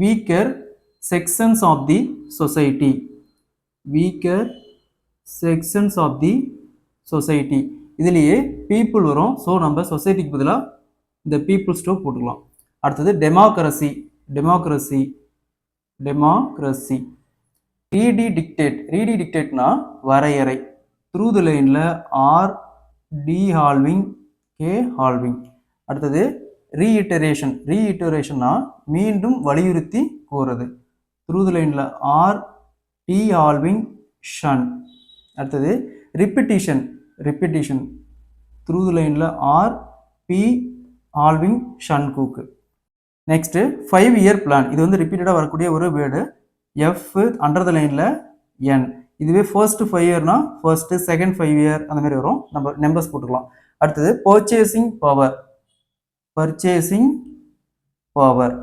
weaker sections of the society. Weaker sections of the society. இதுலயே people வரும். So நம்ம சொசைட்டிக்கு பதிலாக இந்த பீப்புள் ஸ்டோக் போட்டுக்கலாம். அடுத்தது டெமோக்ரஸி. டெமோக்ரஸி டெமோக்ரஸி ரீடி டிக்டேட். ரீடி டிக்டேட்னா வரையறை. த்ரூ த லைனில் ஆர் டி ஹால்விங் கே ஹால்விங். அடுத்தது ரீஇட்டரேஷன். ரீஇட்டரேஷன்னா மீண்டும் வலியுறுத்தி கூறுறது. த்ரூ த லைனில் ஆர் டி ஹால்விங் ஷன். அடுத்தது ரிப்பிட்டிஷன். ரிப்பிட்டிஷன் த்ரூ த லைனில் ஆர் பி ஆல்விங் ஷன் கூக்கு. Next 5 year plan. இது வந்து ரிப்பீட்டடாக வரக்கூடிய ஒரு வேர்டு. எஃப் அண்டர் த லைனில் என். இதுவே ஃபர்ஸ்ட் 5 இயர்னா ஃபர்ஸ்ட்டு செகண்ட் 5 இயர் அந்த மாதிரி வரும். நம்ம நம்பர்ஸ் போட்டுக்கலாம். அடுத்தது பர்ச்சேசிங் பவர். Purchasing power